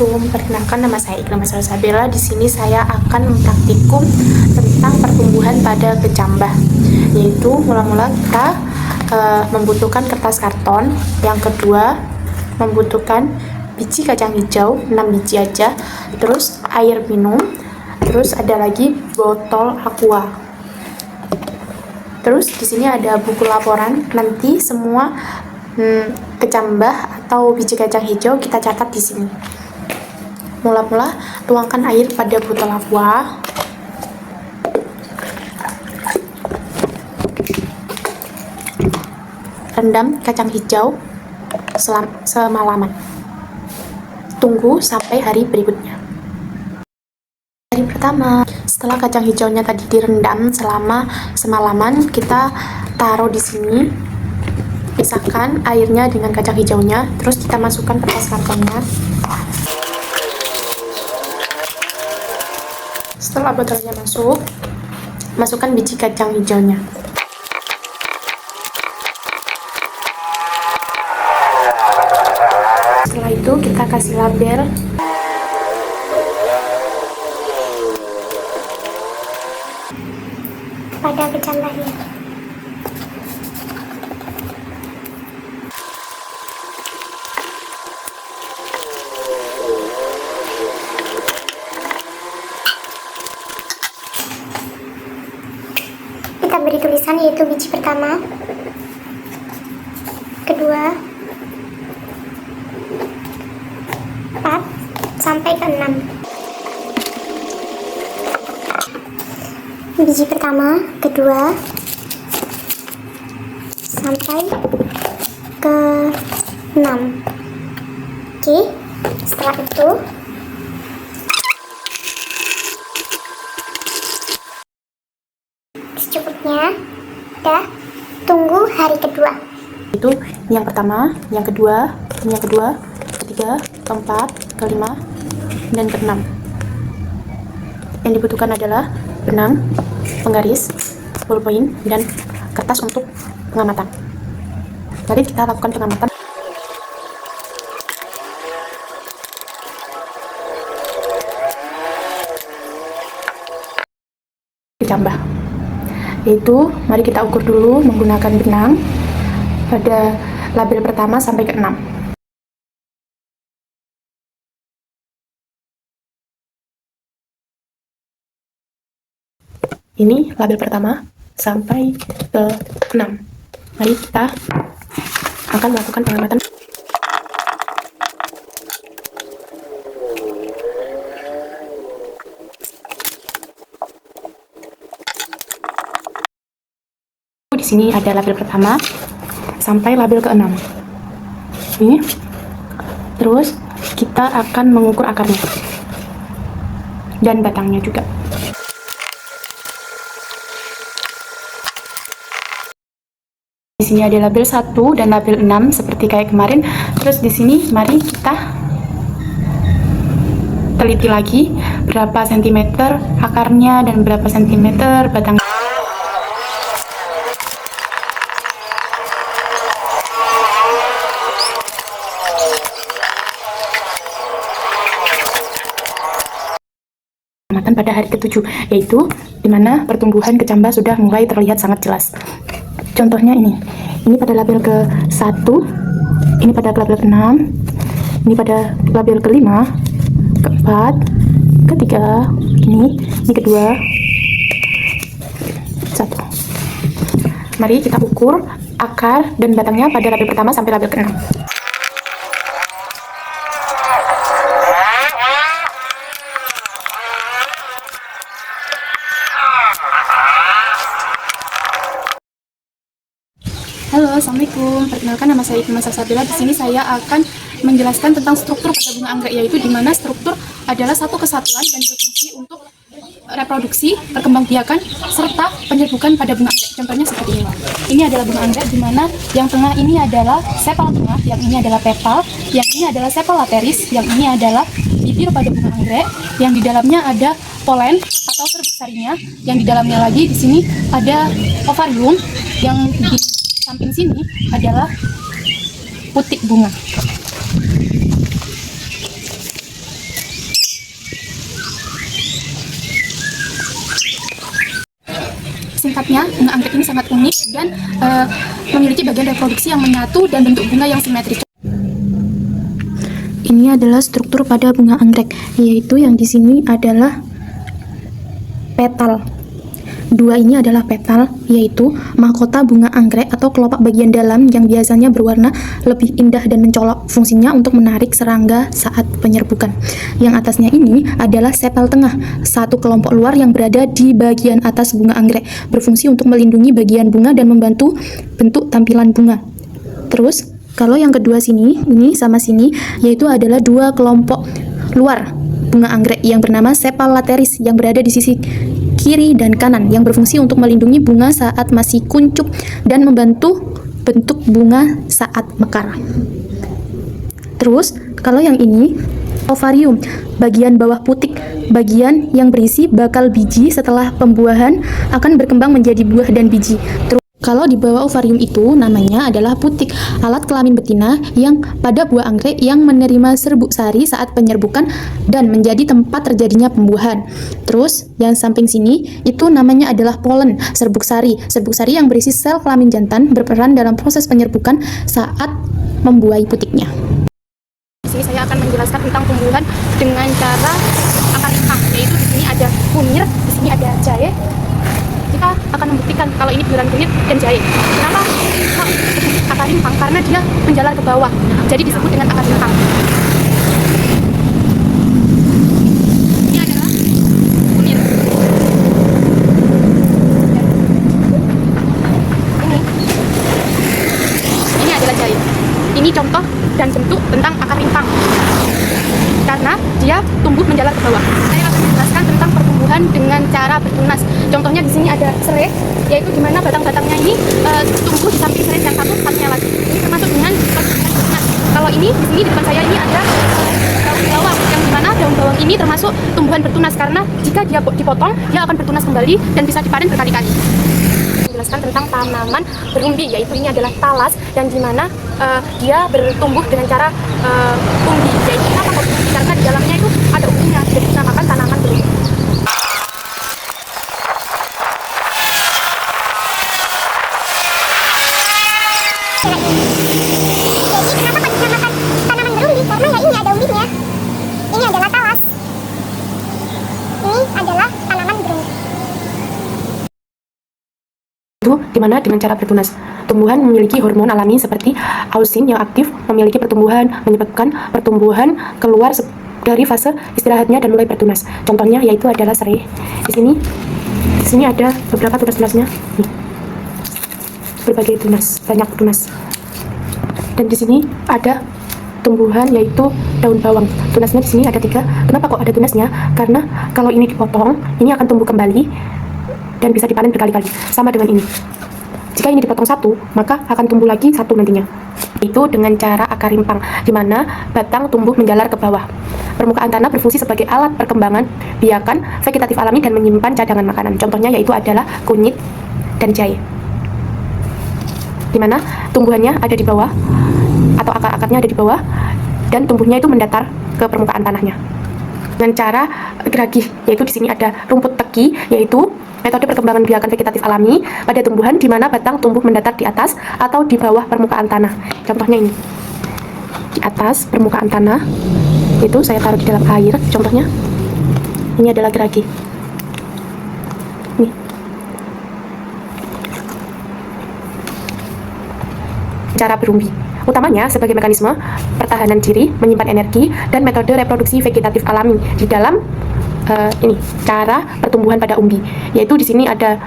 Assalamualaikum, perkenalkan nama saya Iqram Salsabila. Di sini saya akan mempraktikum tentang pertumbuhan pada kecambah, yaitu mula-mula kita membutuhkan kertas karton, yang kedua membutuhkan biji kacang hijau 6 biji aja, terus air minum, terus ada lagi botol aqua. Terus di sini ada buku laporan, nanti semua kecambah atau biji kacang hijau kita catat di sini. Mula-mula tuangkan air pada botol aqua. Rendam kacang hijau semalaman. Tunggu sampai hari berikutnya. Hari pertama, setelah kacang hijaunya tadi direndam selama semalaman, kita taruh di sini. Pisahkan airnya dengan kacang hijaunya, terus kita masukkan kertas kartonnya. Setelah botolnya masuk, masukkan biji kacang hijaunya. Setelah itu kita kasih label. Pada kecambahnya. Kita beri tulisan yaitu biji pertama, kedua, 4 sampai ke 6. Biji pertama, kedua, sampai ke 6. Oke, setelah itu secukupnya. Udah, tunggu hari kedua. Itu yang pertama, yang kedua, ketiga, keempat, kelima, dan keenam. Yang dibutuhkan adalah benang, penggaris, ballpoint, dan kertas untuk pengamatan. Mari kita lakukan pengamatan. Kecambah, yaitu mari kita ukur dulu menggunakan benang pada label pertama sampai ke 6. Ini label pertama sampai ke 6. Mari kita akan melakukan pengamatan. Di sini ada label pertama sampai label ke-6. Ini. Terus kita akan mengukur akarnya dan batangnya juga. Di sini ada label 1 dan label 6 seperti kayak kemarin. Terus di sini mari kita teliti lagi berapa sentimeter akarnya dan berapa sentimeter batangnya. Pengamatan pada hari ke-7, yaitu dimana pertumbuhan kecambah sudah mulai terlihat sangat jelas. Contohnya ini pada label ke-1, ini pada label ke-6, ini pada label ke-5, ke-4, ke-3, ini kedua, 1. Mari kita ukur akar dan batangnya pada label pertama sampai label ke-6. Halo, assalamualaikum. Perkenalkan nama saya Iqram Salsabila. Di sini saya akan menjelaskan tentang struktur pada bunga anggrek, yaitu di mana struktur adalah satu kesatuan dan berfungsi untuk reproduksi, perkembangbiakan, serta penyerbukan pada bunga anggrek. Contohnya seperti ini. Ini adalah bunga anggrek, di mana yang tengah ini adalah sepal tengah, yang ini adalah petal, yang ini adalah sepal lateris, yang ini adalah bibir pada bunga anggrek, yang di dalamnya ada polen atau berbesarnya, yang di dalamnya lagi di sini ada ovarium, yang di samping sini adalah putik bunga. tingkatnya, bunga anggrek ini sangat unik dan memiliki bagian reproduksi yang menyatu dan bentuk bunga yang simetris. Ini adalah struktur pada bunga anggrek, yaitu yang di sini adalah petal. Dua ini adalah petal, yaitu mahkota bunga anggrek atau kelopak bagian dalam yang biasanya berwarna lebih indah dan mencolok. Fungsinya untuk menarik serangga saat penyerbukan. Yang atasnya ini adalah sepal tengah, satu kelompok luar yang berada di bagian atas bunga anggrek, berfungsi untuk melindungi bagian bunga dan membantu bentuk tampilan bunga. Terus, kalau yang kedua sini, ini sama sini, yaitu adalah dua kelompok luar bunga anggrek yang bernama sepal lateris yang berada di sisi kiri dan kanan yang berfungsi untuk melindungi bunga saat masih kuncup dan membantu bentuk bunga saat mekar. Terus, kalau yang ini ovarium, bagian bawah putik, bagian yang berisi bakal biji setelah pembuahan akan berkembang menjadi buah dan biji. Kalau di bawah ovarium itu namanya adalah putik, alat kelamin betina yang pada buah anggrek yang menerima serbuk sari saat penyerbukan dan menjadi tempat terjadinya pembuahan. Terus yang samping sini itu namanya adalah polen, serbuk sari. Serbuk sari yang berisi sel kelamin jantan berperan dalam proses penyerbukan saat membuahi putiknya. Di sini saya akan menjelaskan tentang tumbuhan dengan cara akar rimpang, yaitu di sini ada kunir, di sini ada jahe. Kita akan membuktikan kalau ini buyuran kunyit dan jahe. Kenapa akar rimpang? Karena dia menjalar ke bawah, jadi disebut dengan akar rimpang. Ini adalah kunir. Ini adalah jahe. Ini contoh dan bentuk tentang akar rimpang, karena dia tumbuh menjalar ke bawah. Saya akan menjelaskan tentang pertumbuhan dengan cara bertunas. Contohnya di sini ada serai, yaitu di mana batang-batangnya ini tumbuh di samping serai yang satunya lagi. Ini termasuk dengan pertumbuhan bertunas. Kalau ini di sini di depan saya ini ada daun bawang, yang dimana daun bawang ini termasuk tumbuhan bertunas karena jika dia dipotong dia akan bertunas kembali dan bisa dipanen berkali-kali. Menjelaskan tentang tanaman berumbi, yaitu ini adalah talas dan dimana dia bertumbuh dengan cara umbi, yaitu kenapa kok umbi? Karena di dalamnya itu ada umbinya, jadi dinamakan tanaman berumbi. Jadi kenapa kok dinamakan tanaman berumbi? Karena ya ini ada umbinya. Ini adalah talas. Ini adalah tanaman berumbi. Itu dimana dengan cara bertunas. Tumbuhan memiliki hormon alami seperti ausin yang aktif memiliki pertumbuhan, menyebabkan pertumbuhan keluar dari fase istirahatnya dan mulai bertunas. Contohnya yaitu adalah serai. Di sini ada beberapa tunas-tunasnya. Nih. Berbagai tunas, banyak tunas. Dan di sini ada tumbuhan yaitu daun bawang. Tunasnya di sini ada 3. Kenapa kok ada tunasnya? Karena kalau ini dipotong, ini akan tumbuh kembali dan bisa dipanen berkali-kali. Sama dengan ini. Jika ini dipotong 1, maka akan tumbuh lagi 1 nantinya. Itu dengan cara akar rimpang, di mana batang tumbuh menjalar ke bawah. Permukaan tanah berfungsi sebagai alat perkembangan biakan vegetatif alami dan menyimpan cadangan makanan. Contohnya yaitu adalah kunyit dan jahe. Di mana tumbuhannya ada di bawah atau akar-akarnya ada di bawah dan tumbuhnya itu mendatar ke permukaan tanahnya. Dengan cara geragih, yaitu di sini ada rumput teki, yaitu metode perkembangan biakan vegetatif alami pada tumbuhan di mana batang tumbuh mendatar di atas atau di bawah permukaan tanah. Contohnya ini. Di atas permukaan tanah, itu saya taruh di dalam air, contohnya. Ini adalah geragih. Nih. Cara berumbi. Utamanya sebagai mekanisme pertahanan diri, menyimpan energi, dan metode reproduksi vegetatif alami di dalam ini cara pertumbuhan pada umbi, yaitu di sini ada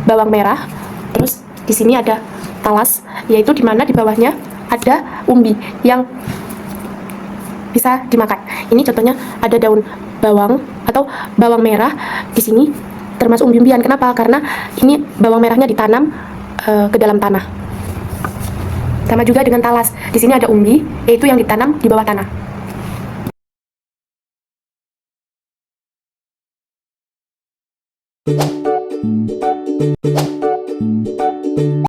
bawang merah, terus di sini ada talas, yaitu di mana di bawahnya ada umbi yang bisa dimakan. Ini contohnya ada daun bawang atau bawang merah di sini termasuk umbi-umbian. Kenapa? Karena ini bawang merahnya ditanam ke dalam tanah. Sama juga dengan talas. Di sini ada umbi, yaitu yang ditanam di bawah tanah.